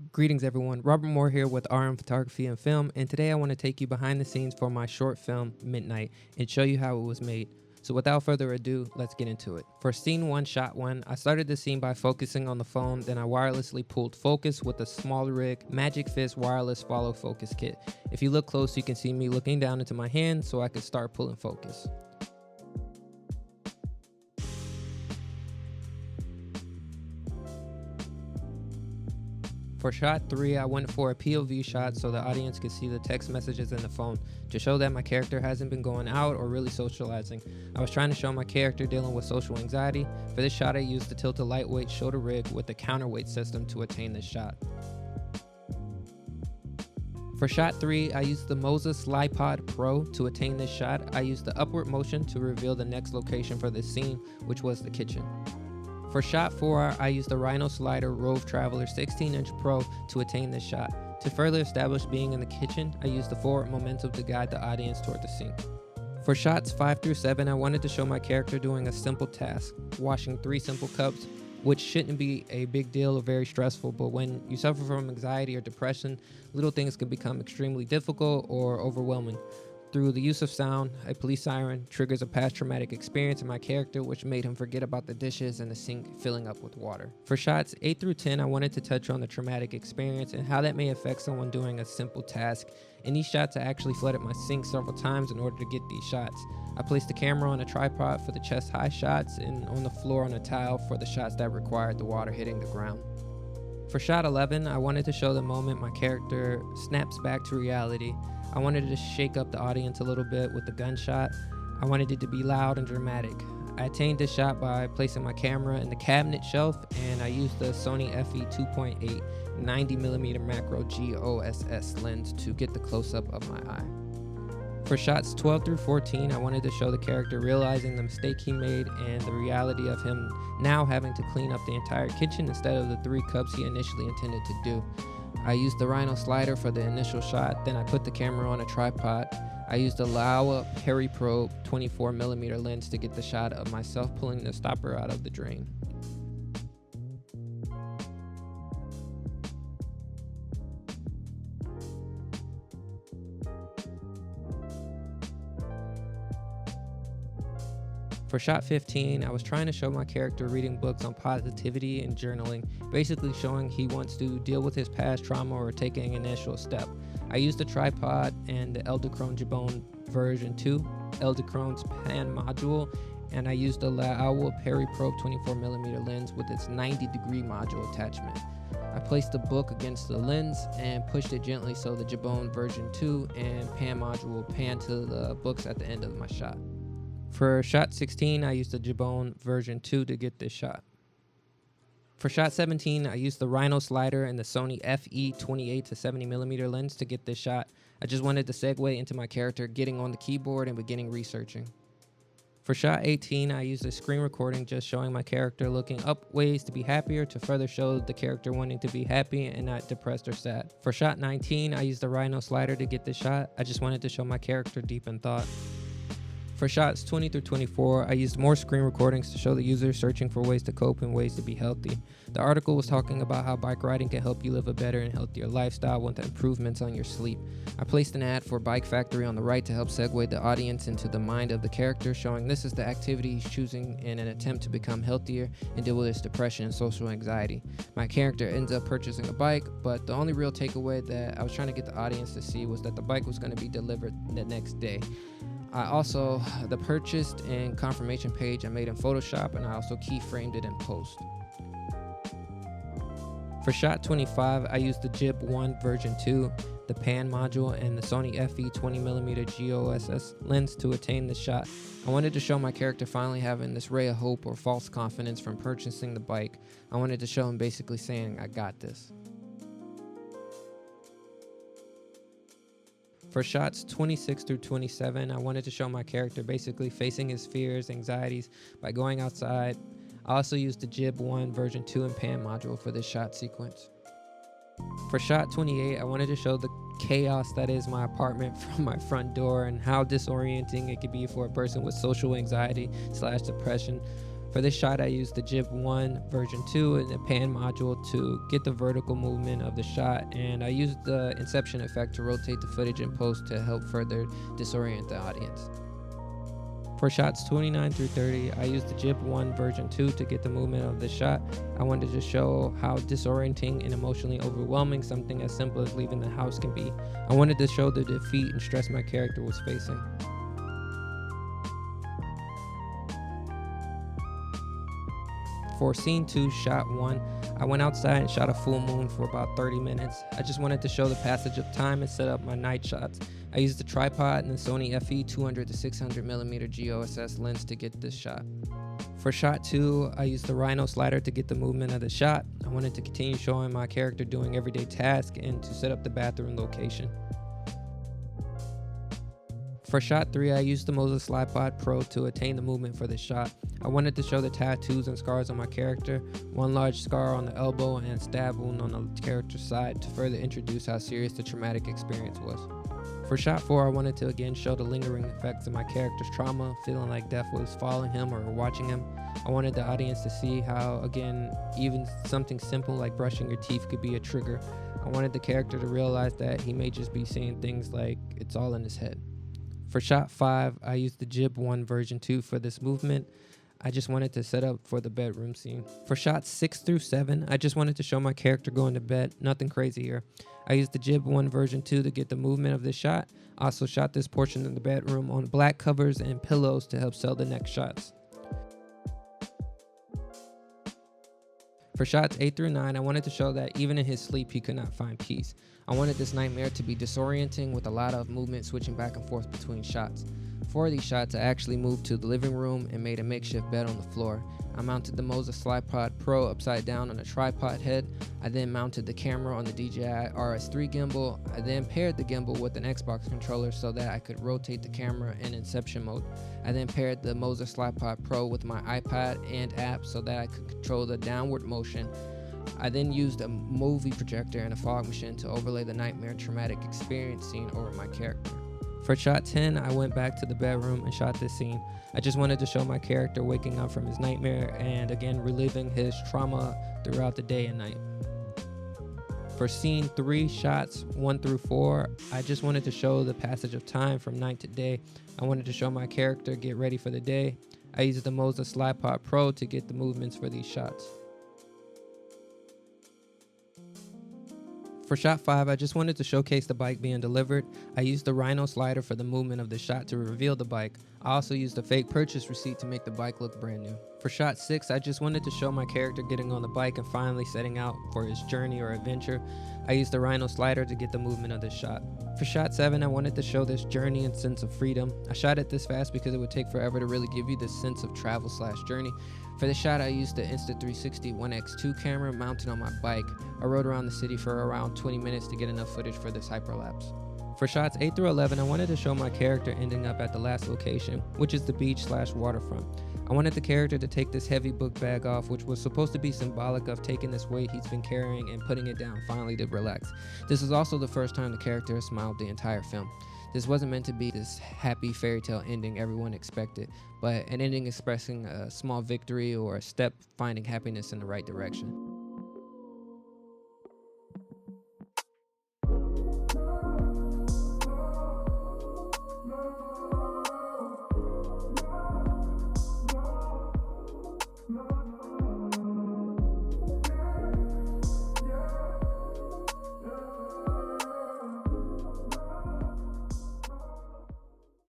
Greetings everyone, Robert Moore here with RM Photography and Film, and today I want to take you behind the scenes for my short film, Midnight, and show you how it was made. So without further ado, let's get into it. For scene 1, shot 1, I started the scene by focusing on the phone, then I wirelessly pulled focus with a small rig Magic Fist wireless follow focus kit. If you look close, you can see me looking down into my hand so I could start pulling focus. For shot 3, I went for a POV shot so the audience could see the text messages in the phone to show that my character hasn't been going out or really socializing. I was trying to show my character dealing with social anxiety. For this shot, I used the Tilta lightweight shoulder rig with the counterweight system to attain this shot. For shot 3, I used the Moses Slipod Pro to attain this shot. I used the upward motion to reveal the next location for this scene, which was the kitchen. For shot 4, I used the Rhino Slider Rove Traveler 16-inch Pro to attain this shot. To further establish being in the kitchen, I used the forward momentum to guide the audience toward the sink. For shots 5 through 7, I wanted to show my character doing a simple task, washing 3 simple cups, which shouldn't be a big deal or very stressful, but when you suffer from anxiety or depression, little things can become extremely difficult or overwhelming. Through the use of sound, a police siren triggers a past traumatic experience in my character, which made him forget about the dishes and the sink filling up with water. For shots 8 through 10, I wanted to touch on the traumatic experience and how that may affect someone doing a simple task. In these shots, I actually flooded my sink several times in order to get these shots. I placed the camera on a tripod for the chest-high shots and on the floor on a tile for the shots that required the water hitting the ground. For shot 11, I wanted to show the moment my character snaps back to reality. I wanted to shake up the audience a little bit with the gunshot. I wanted it to be loud and dramatic. I attained this shot by placing my camera in the cabinet shelf, and I used the Sony FE 2.8 90mm macro GOSS lens to get the close-up of my eye. For shots 12 through 14, I wanted to show the character realizing the mistake he made and the reality of him now having to clean up the entire kitchen instead of the 3 cups he initially intended to do. I used the Rhino Slider for the initial shot, then I put the camera on a tripod. I used the Laowa Periprobe 24mm lens to get the shot of myself pulling the stopper out of the drain. For shot 15, I was trying to show my character reading books on positivity and journaling, basically showing he wants to deal with his past trauma or taking an initial step. I used the tripod and the Edelkrone Jabon version 2, Edelkrone's pan module, and I used the Laowa Periprobe 24mm lens with its 90-degree module attachment. I placed the book against the lens and pushed it gently so the Jabon version 2 and pan module pan to the books at the end of my shot. For shot 16, I used the Jabon version 2 to get this shot. For shot 17, I used the Rhino Slider and the Sony FE 28 to 70mm lens to get this shot. I just wanted to segue into my character getting on the keyboard and beginning researching. For shot 18, I used a screen recording just showing my character looking up ways to be happier to further show the character wanting to be happy and not depressed or sad. For shot 19, I used the Rhino Slider to get this shot. I just wanted to show my character deep in thought. For shots 20 through 24, I used more screen recordings to show the user searching for ways to cope and ways to be healthy. The article was talking about how bike riding can help you live a better and healthier lifestyle with improvements on your sleep. I placed an ad for Bike Factory on the right to help segue the audience into the mind of the character, showing this is the activity he's choosing in an attempt to become healthier and deal with his depression and social anxiety. My character ends up purchasing a bike, but the only real takeaway that I was trying to get the audience to see was that the bike was going to be delivered the next day. The purchased and confirmation page I made in Photoshop, and I also keyframed it in post. For shot 25, I used the Jib 1 version 2, the pan module, and the Sony FE 20mm GOSS lens to attain this shot. I wanted to show my character finally having this ray of hope or false confidence from purchasing the bike. I wanted to show him basically saying, "I got this." For shots 26 through 27, I wanted to show my character basically facing his fears, anxieties by going outside. I also used the Jib 1 version 2 and pan module for this shot sequence. For shot 28, I wanted to show the chaos that is my apartment from my front door and how disorienting it could be for a person with social anxiety / depression. For this shot, I used the Jib 1 version 2 and the pan module to get the vertical movement of the shot, and I used the inception effect to rotate the footage in post to help further disorient the audience. For shots 29 through 30, I used the Jib 1 version 2 to get the movement of the shot. I wanted to show how disorienting and emotionally overwhelming something as simple as leaving the house can be. I wanted to show the defeat and stress my character was facing. For scene 2, shot 1, I went outside and shot a full moon for about 30 minutes. I just wanted to show the passage of time and set up my night shots. I used the tripod and the Sony FE 200 to 600mm GOSS lens to get this shot. For shot 2, I used the Rhino slider to get the movement of the shot. I wanted to continue showing my character doing everyday tasks and to set up the bathroom location. For shot 3, I used the Moses Slipod Pro to attain the movement for this shot. I wanted to show the tattoos and scars on my character, one large scar on the elbow and a stab wound on the character's side to further introduce how serious the traumatic experience was. For shot 4, I wanted to again show the lingering effects of my character's trauma, feeling like death was following him or watching him. I wanted the audience to see how, again, even something simple like brushing your teeth could be a trigger. I wanted the character to realize that he may just be seeing things like it's all in his head. For shot 5, I used the Jib 1 version 2 for this movement. I just wanted to set up for the bedroom scene. For shots 6 through 7, I just wanted to show my character going to bed, nothing crazy here. I used the Jib 1 version 2 to get the movement of this shot. I also shot this portion of the bedroom on black covers and pillows to help sell the next shots. For shots 8 through 9, I wanted to show that even in his sleep, he could not find peace. I wanted this nightmare to be disorienting with a lot of movement switching back and forth between shots. For these shots, I actually moved to the living room and made a makeshift bed on the floor. I mounted the Moses Slipod Pro upside down on a tripod head. I then mounted the camera on the DJI RS3 gimbal. I then paired the gimbal with an Xbox controller so that I could rotate the camera in inception mode. I then paired the Moses Slipod Pro with my iPad and app so that I could control the downward motion. I then used a movie projector and a fog machine to overlay the nightmare traumatic experience scene over my character. For shot 10, I went back to the bedroom and shot this scene. I just wanted to show my character waking up from his nightmare and again reliving his trauma throughout the day and night. For scene 3, shots 1 through 4, I just wanted to show the passage of time from night to day. I wanted to show my character get ready for the day. I used the Moses Slipod Pro to get the movements for these shots. For shot 5, I just wanted to showcase the bike being delivered. I used the Rhino slider for the movement of the shot to reveal the bike. I also used a fake purchase receipt to make the bike look brand new. For shot 6, I just wanted to show my character getting on the bike and finally setting out for his journey or adventure. I used the Rhino slider to get the movement of this shot. For shot 7, I wanted to show this journey and sense of freedom. I shot it this fast because it would take forever to really give you this sense of travel/journey. For this shot, I used the Insta360 1X2 camera mounted on my bike. I rode around the city for around 20 minutes to get enough footage for this hyperlapse. For shots 8 through 11, I wanted to show my character ending up at the last location, which is the beach/waterfront. I wanted the character to take this heavy book bag off, which was supposed to be symbolic of taking this weight he's been carrying and putting it down finally to relax. This is also the first time the character has smiled the entire film. This wasn't meant to be this happy fairy tale ending everyone expected, but an ending expressing a small victory or a step finding happiness in the right direction.